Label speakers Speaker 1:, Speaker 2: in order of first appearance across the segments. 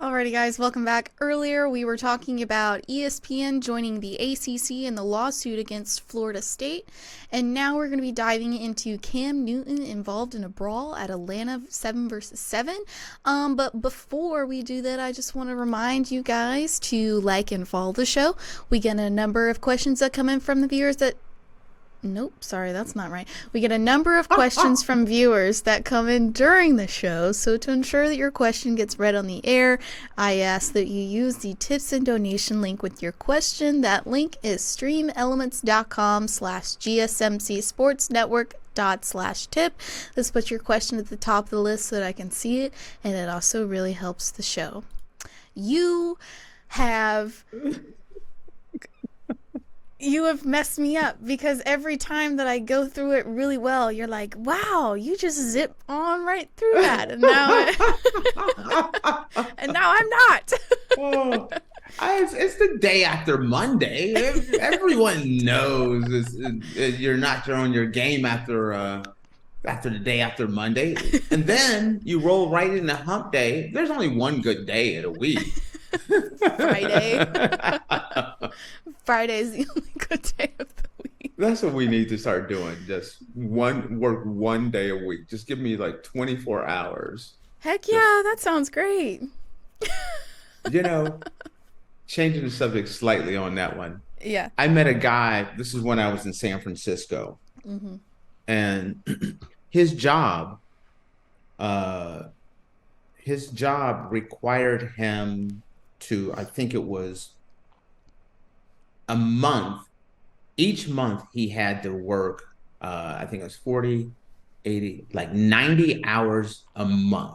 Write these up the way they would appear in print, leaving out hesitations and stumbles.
Speaker 1: Alrighty, guys, welcome back. Earlier, we were talking about ESPN joining the ACC in the lawsuit against Florida State, and now we're going to be diving into Cam Newton involved in a brawl at Atlanta 7 versus 7. But before we do that, I just want to remind you guys to like and follow the show. We get a number of questions that come in from the viewers that Nope, sorry, that's not right. We get a number of questions from viewers that come in during the show, so to ensure that your question gets read on the air, I ask that you use the tips and donation link with your question. That link is streamelements.com/gsmcsportsnetwork./tip. Let's put your question at the top of the list so that I can see it, and it also really helps the show. You have messed me up because every time that I go through it really well, you're like, wow, you just zip on right through that. And now, and now I'm not.
Speaker 2: Well, it's the day after Monday. Everyone knows you're not on your game after the day after Monday. And then you roll right into hump day. There's only one good day in a week.
Speaker 1: Friday. Friday's the only good day of the week.
Speaker 2: That's what we need to start doing. Just work one day a week. Just give me like 24 hours.
Speaker 1: Heck yeah, that sounds great.
Speaker 2: Changing the subject slightly on that one.
Speaker 1: Yeah.
Speaker 2: I met a guy, this is when I was in San Francisco. Mm-hmm. And his job required him to, I think it was a month. Each month he had to work, I think it was 40, 80, like 90 hours a month.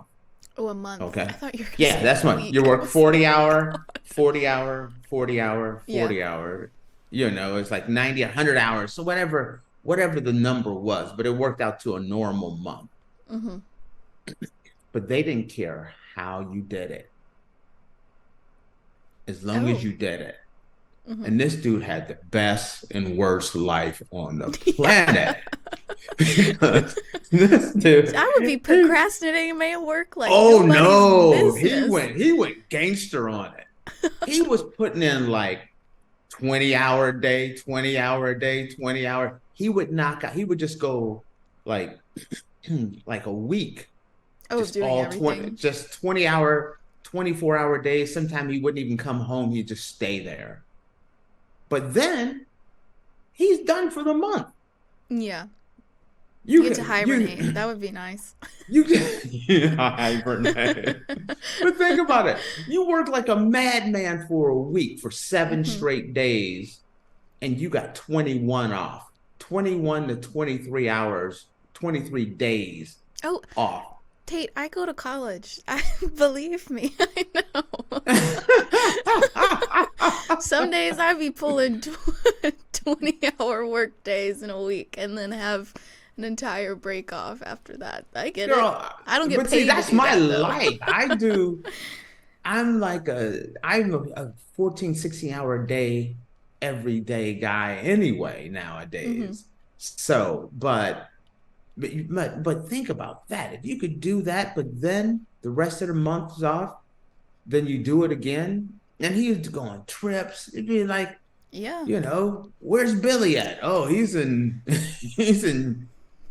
Speaker 1: Oh, a month.
Speaker 2: Okay.
Speaker 1: I thought you were
Speaker 2: Yeah, that's one. You work 40 hour, 40 hour, 40 hour, 40 hour. It's like 90, 100 hours. So whatever the number was, but it worked out to a normal month. Mm-hmm. But they didn't care how you did it, as long as you did it. Mm-hmm. And this dude had the best and worst life on the planet. Because this dude,
Speaker 1: I would be procrastinating my work like
Speaker 2: business. He went gangster on it. He was putting in like 20-hour a day, 20-hour a day, 20 hour. He would knock out. He would just go like a week.
Speaker 1: Just doing everything.
Speaker 2: 20-hour, 24-hour days. Sometimes he wouldn't even come home. He'd just stay there. But then he's done for the month.
Speaker 1: Yeah. You get to hibernate. That would be nice.
Speaker 2: Hibernate. But think about it. You work like a madman for a week, for 7 straight days, and you got 21 off. 21 to 23 hours, 23 days off.
Speaker 1: Tate, I go to college. Believe me, I know. Some days I be pulling 20-hour work days in a week and then have an entire break off after that. I get it. I don't get paid.
Speaker 2: See, that's my life.
Speaker 1: I'm
Speaker 2: a 14, 16-hour a day, everyday guy anyway nowadays. Mm-hmm. So, but think about that. If you could do that, but then the rest of the month is off, then you do it again. And he was going trips. It'd be like, where's Billy at? Oh, he's in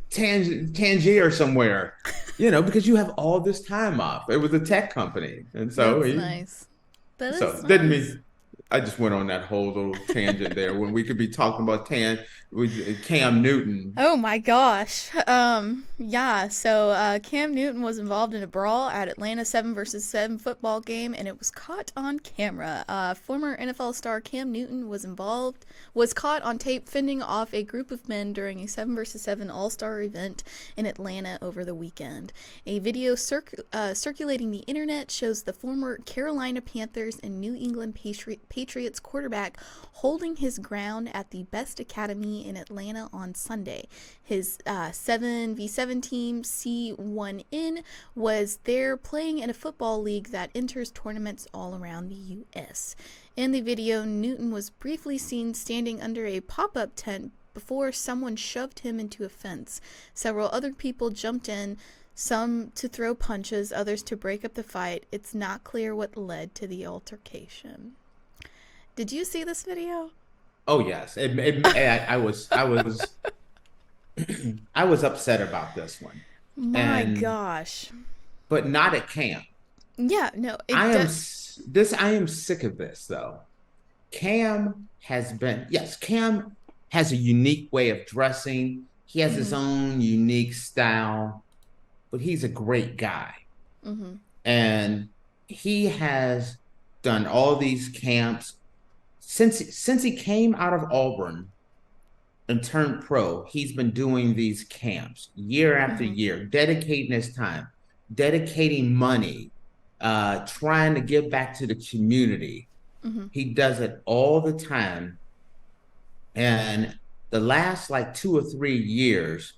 Speaker 2: Tangier somewhere. Because you have all this time off. It was a tech company, and so
Speaker 1: that's nice.
Speaker 2: Didn't mean I just went on that whole little tangent there when we could be talking about Cam Newton.
Speaker 1: Oh my gosh. So Cam Newton was involved in a brawl at Atlanta 7 versus 7 football game, and it was caught on camera. Former NFL star Cam Newton was caught on tape fending off a group of men during a 7 versus 7 all-star event in Atlanta over the weekend. A video circulating the internet shows the former Carolina Panthers and New England Patriots quarterback holding his ground at the B.E.S.T Academy in Atlanta on Sunday. His 7v7 team, C1N, was there playing in a football league that enters tournaments all around the U.S. In the video, Newton was briefly seen standing under a pop-up tent before someone shoved him into a fence. Several other people jumped in, Some to throw punches, others to break up the fight. It's not clear what led to the altercation. Did you see this video?
Speaker 2: Oh yes, I was upset about this one,
Speaker 1: My
Speaker 2: and
Speaker 1: gosh.
Speaker 2: but not at camp.
Speaker 1: Yeah, no,
Speaker 2: I am sick of this though. Cam has a unique way of dressing. He has his
Speaker 1: Mm-hmm.
Speaker 2: own unique style, but he's a great guy.
Speaker 1: Mm-hmm.
Speaker 2: And he has done all these camps since he came out of Auburn and turned pro. He's been doing these camps year after
Speaker 1: Mm-hmm.
Speaker 2: year, dedicating his time, dedicating money, trying to give back to the community.
Speaker 1: Mm-hmm.
Speaker 2: He does it all the time. And the last like 2 or 3 years,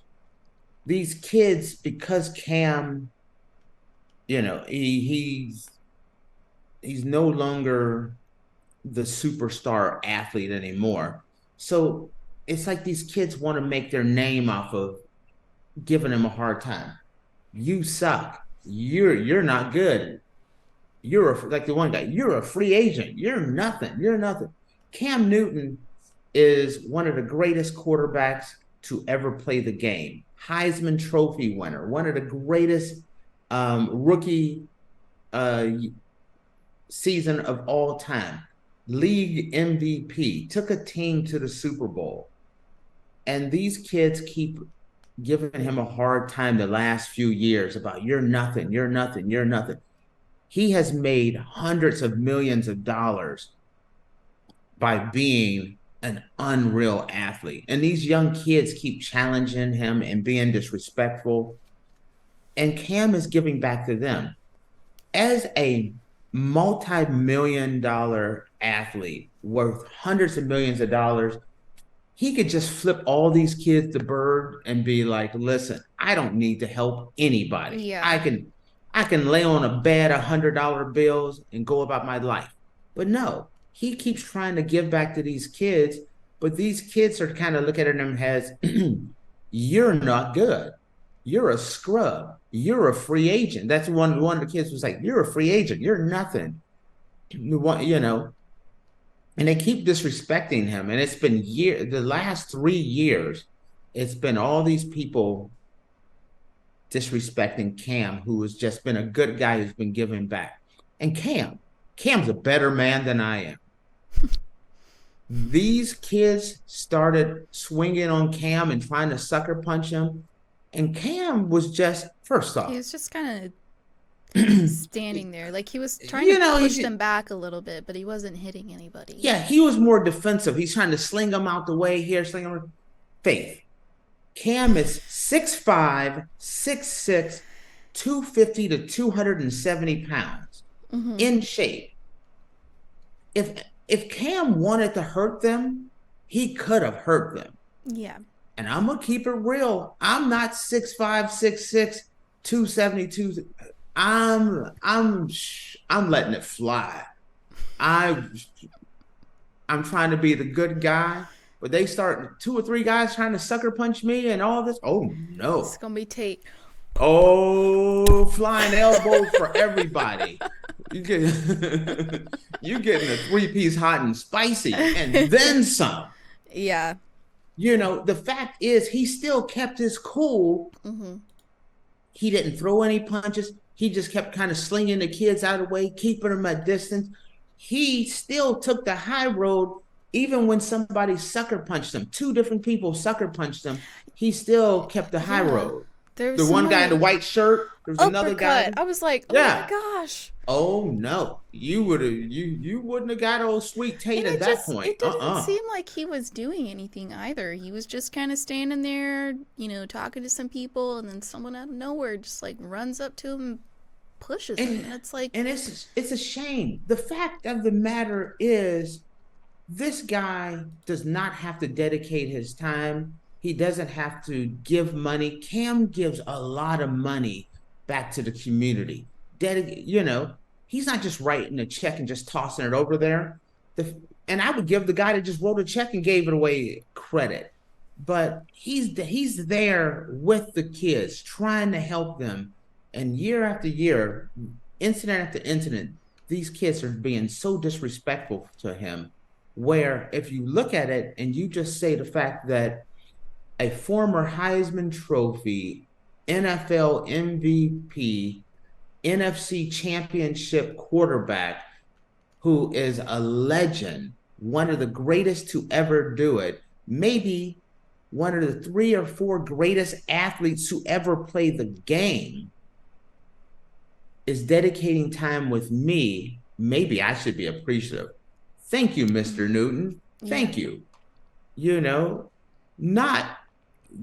Speaker 2: these kids, because Cam, he's no longer the superstar athlete anymore. So it's like these kids want to make their name off of giving him a hard time. You suck. You're not good. Like the one guy, you're a free agent. You're nothing. You're nothing. Cam Newton is one of the greatest quarterbacks to ever play the game. Heisman Trophy winner, one of the greatest rookie season of all time. League MVP, took a team to the Super Bowl. And these kids keep giving him a hard time the last few years about you're nothing, you're nothing, you're nothing. He has made hundreds of millions of dollars by being an unreal athlete. And these young kids keep challenging him and being disrespectful. And Cam is giving back to them. As a multi-million-dollar athlete worth hundreds of millions of dollars, he could just flip all these kids the bird and be like, listen, I don't need to help anybody.
Speaker 1: Yeah.
Speaker 2: I can lay on a bed $100 bills and go about my life. But no, he keeps trying to give back to these kids, but these kids are kind of looking at him as, you're not good. You're a scrub. You're a free agent. That's one of the kids was like, you're a free agent. You're nothing. And they keep disrespecting him. And it's been the last 3 years, it's been all these people disrespecting Cam, who has just been a good guy who's been giving back. And Cam's a better man than I am. These kids started swinging on Cam and trying to sucker punch him. And Cam was just, first off,
Speaker 1: he was just kind of standing there. Like he was trying to push them back a little bit, but he wasn't hitting anybody.
Speaker 2: Yeah, he was more defensive. He's trying to sling them out the way here, sling them. Faith. Cam is 6'5", 6'6", 250 to 270 pounds, in shape. If Cam wanted to hurt them, he could have hurt them.
Speaker 1: Yeah.
Speaker 2: And I'm gonna keep it real. I'm not 6'5", 6'6", 272. I'm letting it fly. I'm trying to be the good guy, but they start 2 or 3 guys trying to sucker punch me and all this. Oh no.
Speaker 1: It's gonna be Tate.
Speaker 2: Oh, flying elbows for everybody. You getting a 3-piece hot and spicy and then some.
Speaker 1: Yeah.
Speaker 2: The fact is he still kept his cool. He didn't throw any punches. He just kept kind of slinging the kids out of the way, keeping them at distance. He still took the high road, even when somebody sucker punched him. 2 different people sucker punched him. He still kept the high road. The one guy in the white shirt. There was another guy.
Speaker 1: I was like, oh my gosh.
Speaker 2: Oh no, you wouldn't have got old Sweet Tate at that point.
Speaker 1: It didn't seem like he was doing anything either. He was just kind of standing there, talking to some people, and then someone out of nowhere just like runs up to him and pushes him. And it's like,
Speaker 2: and it's a shame. The fact of the matter is, this guy does not have to dedicate his time. He doesn't have to give money. Cam gives a lot of money back to the community. He's not just writing a check and just tossing it over there. And I would give the guy that just wrote a check and gave it away credit. but he's there with the kids, trying to help them. And year after year, incident after incident, these kids are being so disrespectful to him. Where if you look at it and you just say the fact that a former Heisman Trophy, NFL MVP, NFC Championship quarterback who is a legend, one of the greatest to ever do it, maybe one of the 3 or 4 greatest athletes to ever play the game, is dedicating time with me. Maybe I should be appreciative. Thank you, Mr. Newton.
Speaker 1: Yeah.
Speaker 2: Thank you. You know, not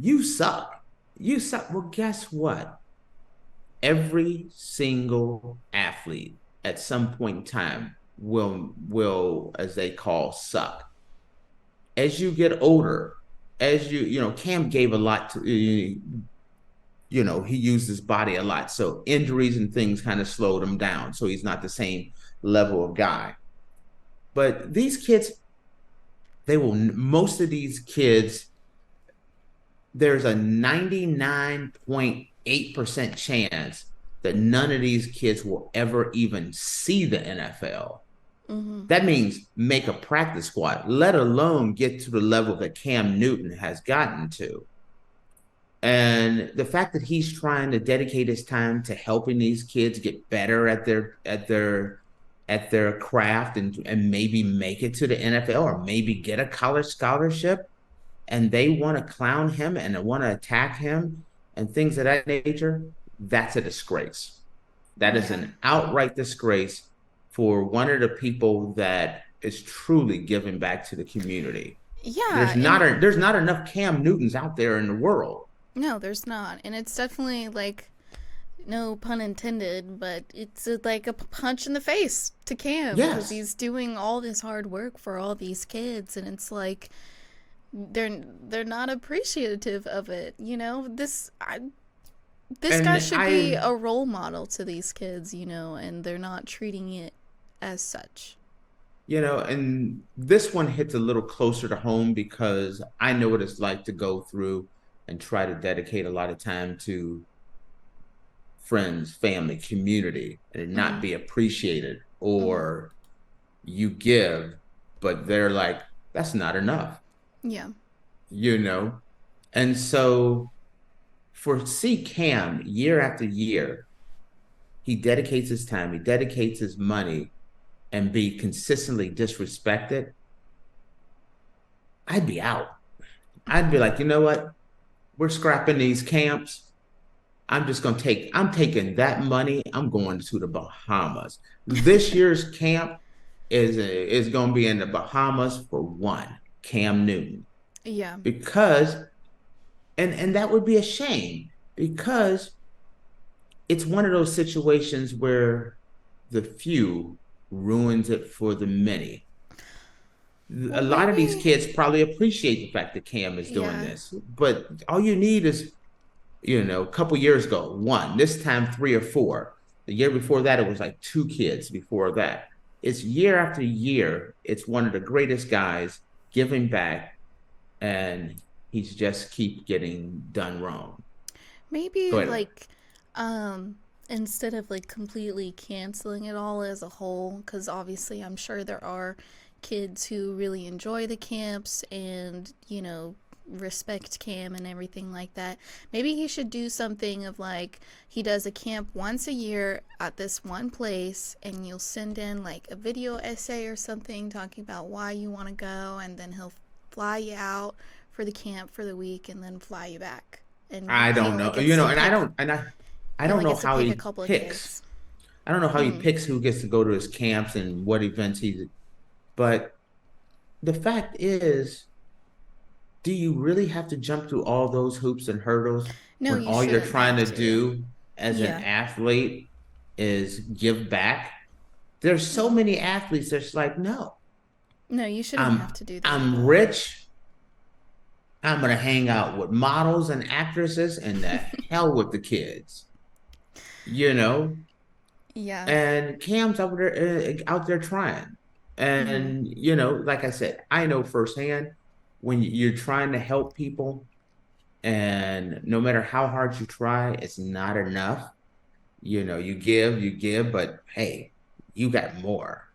Speaker 2: you suck. You suck. Well, guess what? Every single athlete at some point in time will, as they call, suck. As you get older, as Cam gave a lot to, he used his body a lot. So injuries and things kind of slowed him down. So he's not the same level of guy. But these kids, most of these kids, there's a 99.8% chance that none of these kids will ever even see the NFL.
Speaker 1: Mm-hmm.
Speaker 2: That means make a practice squad, let alone get to the level that Cam Newton has gotten to. And the fact that he's trying to dedicate his time to helping these kids get better at their craft and maybe make it to the NFL or maybe get a college scholarship, and they want to clown him and want to attack him and things of that nature, that's a disgrace. That is an outright disgrace for one of the people that is truly giving back to the community.
Speaker 1: Yeah,
Speaker 2: There's not enough Cam Newtons out there in the world.
Speaker 1: no, there's not. And it's definitely like, no pun intended, but it's like a punch in the face to Cam because
Speaker 2: Yes.
Speaker 1: he's doing all this hard work for all these kids, and it's like they're not appreciative of it. This
Speaker 2: And
Speaker 1: guy should be a role model to these kids, and they're not treating it as such.
Speaker 2: and this one hits a little closer to home because I know what it's like to go through and try to dedicate a lot of time to friends, family, community, and not
Speaker 1: Mm-hmm.
Speaker 2: be appreciated,
Speaker 1: Mm-hmm.
Speaker 2: or you give, but they're like, that's not enough,
Speaker 1: Yeah.
Speaker 2: you know? And so for see Cam year after year, he dedicates his time, he dedicates his money, and be consistently disrespected, I'd be out. I'd be like, you know what? We're scrapping these camps. I'm taking that money. I'm going to the Bahamas. This year's camp is going to be in the Bahamas for one, Cam Newton.
Speaker 1: Yeah.
Speaker 2: Because, and that would be a shame because it's one of those situations where the few ruins it for the many. A
Speaker 1: Well,
Speaker 2: lot of these
Speaker 1: maybe.
Speaker 2: kids probably appreciate the fact that Cam is doing
Speaker 1: Yeah.
Speaker 2: this, but all you need is, a couple years ago, one, this time 3 or 4. The year before that, it was like 2 kids before that. It's year after year. It's one of the greatest guys giving back, and he's just keep getting done wrong. Go
Speaker 1: Maybe
Speaker 2: ahead.
Speaker 1: like instead of like completely canceling it all as a whole, because obviously I'm sure there are kids who really enjoy the camps and respect Cam and everything like that. Maybe he should do something of like he does a camp once a year at this one place, and you'll send in like a video essay or something talking about why you want to go, and then he'll fly you out for the camp for the week and then fly you back, and
Speaker 2: I
Speaker 1: he
Speaker 2: don't
Speaker 1: only
Speaker 2: know,
Speaker 1: gets to
Speaker 2: and I
Speaker 1: pick
Speaker 2: don't, and I
Speaker 1: he
Speaker 2: don't
Speaker 1: only
Speaker 2: know
Speaker 1: gets to
Speaker 2: how
Speaker 1: pick a
Speaker 2: he
Speaker 1: couple of
Speaker 2: picks.
Speaker 1: kids.
Speaker 2: I don't know how he
Speaker 1: Mm.
Speaker 2: picks who gets to go to his camps and what events he's. But the fact is, do you really have to jump through all those hoops and hurdles
Speaker 1: No,
Speaker 2: when
Speaker 1: you
Speaker 2: all you're
Speaker 1: shouldn't
Speaker 2: trying
Speaker 1: have
Speaker 2: to
Speaker 1: to.
Speaker 2: do as an
Speaker 1: Yeah.
Speaker 2: athlete is give back? There's so
Speaker 1: Yeah.
Speaker 2: many athletes that's like, no,
Speaker 1: No, you shouldn't have
Speaker 2: I'm
Speaker 1: to do that at
Speaker 2: I'm
Speaker 1: all.
Speaker 2: rich. I'm gonna hang out with models and actresses and the hell with the kids, you know?
Speaker 1: Yeah.
Speaker 2: And Cam's out there trying.
Speaker 1: Mm-hmm.
Speaker 2: And like I said, I know firsthand when you're trying to help people, and no matter how hard you try, it's not enough. You give, but hey, you got more,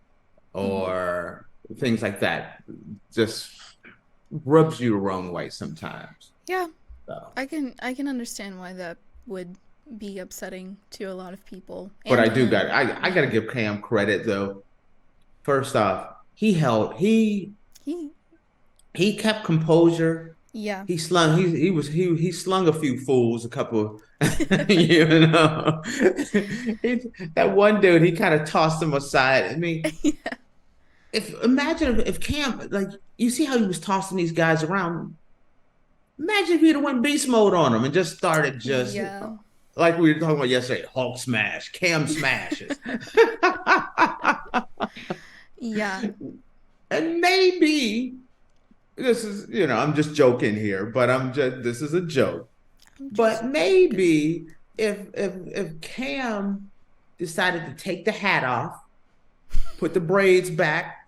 Speaker 1: Hmm.
Speaker 2: or things like that. Just rubs you the wrong way sometimes.
Speaker 1: Yeah,
Speaker 2: So,
Speaker 1: I can understand why that would be upsetting to a lot of people
Speaker 2: but
Speaker 1: and him.
Speaker 2: I got to
Speaker 1: Yeah.
Speaker 2: give Cam credit though. First off, he held
Speaker 1: He
Speaker 2: he kept composure.
Speaker 1: yeah.
Speaker 2: He slung a few fools, a couple, you know. He, that one dude, he kind of tossed him aside. I mean,
Speaker 1: Yeah.
Speaker 2: if imagine if Cam, like, you see how he was tossing these guys around. Imagine if he'd have went beast mode on them and just started just
Speaker 1: Yeah.
Speaker 2: like we were talking about yesterday, Hulk smash, Cam smashes.
Speaker 1: Yeah.
Speaker 2: And maybe this is, I'm just joking here, but this is a joke.
Speaker 1: I'm
Speaker 2: But
Speaker 1: just joking.
Speaker 2: maybe if Cam decided to take the hat off, put the braids back,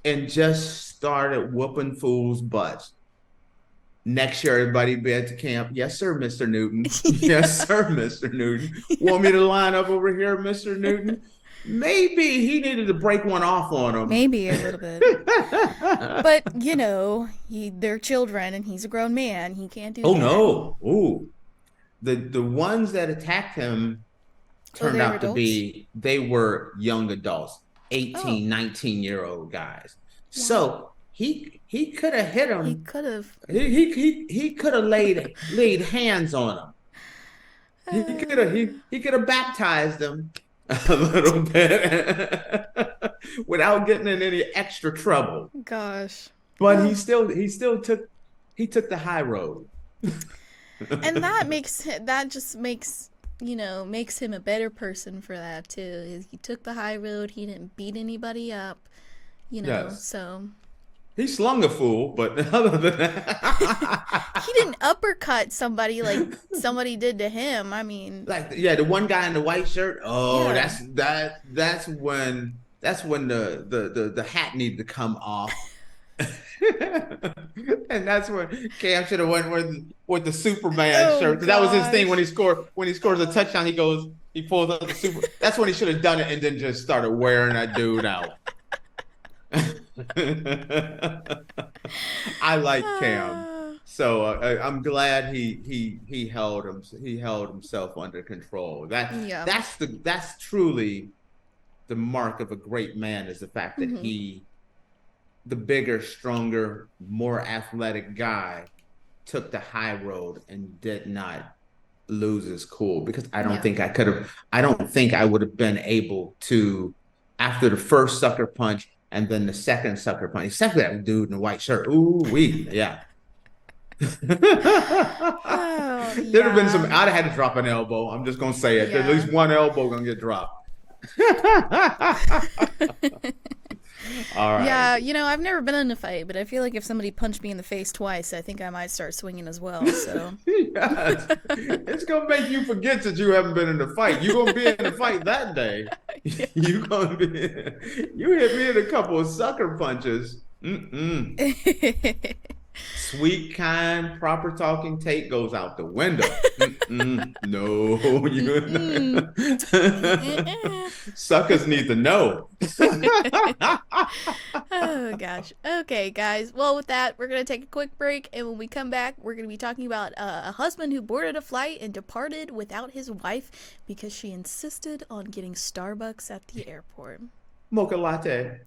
Speaker 2: and just started whooping fools' butts. Next year, everybody be at the camp. Yes, sir, Mr. Newton.
Speaker 1: Yeah.
Speaker 2: Yes, sir, Mr. Newton. Want me
Speaker 1: Yeah.
Speaker 2: to line up over here, Mr. Newton? Maybe he needed to break one off on
Speaker 1: Maybe a little bit.
Speaker 2: him.
Speaker 1: But, they're children and he's a grown man. He can't do
Speaker 2: Oh
Speaker 1: that.
Speaker 2: no. Ooh. The ones that attacked him
Speaker 1: Oh,
Speaker 2: turned
Speaker 1: they were
Speaker 2: out to
Speaker 1: adults?
Speaker 2: be they were young adults,
Speaker 1: Oh,
Speaker 2: 18, 19-year-old guys.
Speaker 1: wow.
Speaker 2: So he could have hit
Speaker 1: He
Speaker 2: him.
Speaker 1: could have.
Speaker 2: He could have laid hands on him. He could have baptized them a little bit without getting in any extra trouble.
Speaker 1: Gosh.
Speaker 2: But
Speaker 1: Well,
Speaker 2: he took the high road.
Speaker 1: and that just makes him a better person for that too. He took the high road. He didn't beat anybody up,
Speaker 2: Yes.
Speaker 1: so
Speaker 2: He slung a fool, but other than
Speaker 1: he didn't
Speaker 2: that,
Speaker 1: uppercut somebody like somebody did to him. I mean,
Speaker 2: like, yeah, the one guy in the white shirt. Oh,
Speaker 1: yeah.
Speaker 2: that's when the hat needed to come off. And that's when Cam should have went with the Superman
Speaker 1: Oh
Speaker 2: shirt, because that was his thing
Speaker 1: gosh.
Speaker 2: when he scores a touchdown. He pulls up the super. That's when he should have done it and then just started wearing that dude out. I like Cam,
Speaker 1: Ah,
Speaker 2: so I'm glad he held himself under control.
Speaker 1: yeah.
Speaker 2: That's truly the mark of a great man, is the fact that
Speaker 1: Hmm.
Speaker 2: the bigger, stronger, more athletic guy, took the high road and did not lose his cool. Because
Speaker 1: Yeah.
Speaker 2: I don't think I would have been able to, after the first sucker punch and then the second sucker punch, except for that dude in the white shirt. Ooh, yeah. There'd
Speaker 1: Oh
Speaker 2: have been some.
Speaker 1: yeah.
Speaker 2: I'd have had to drop an elbow. I'm just gonna say it. At
Speaker 1: Yeah.
Speaker 2: least one elbow gonna get dropped. All right.
Speaker 1: Yeah, I've never been in a fight, but I feel like if somebody punched me in the face twice, I think I might start swinging as well. So,
Speaker 2: Yes. It's gonna make you forget that you haven't been in a fight. You're gonna be in a fight that day.
Speaker 1: yeah.
Speaker 2: You gonna be. You hit me in a couple of sucker punches. Mm-mm. Sweet, kind, proper talking Tate goes out the window. Mm-mm. No,
Speaker 1: Mm-mm.
Speaker 2: you suckers need to know.
Speaker 1: Oh gosh. Okay, guys. Well, with that, we're gonna take a quick break, and when we come back, we're gonna be talking about a husband who boarded a flight and departed without his wife because she insisted on getting Starbucks at the airport.
Speaker 2: Mocha latte.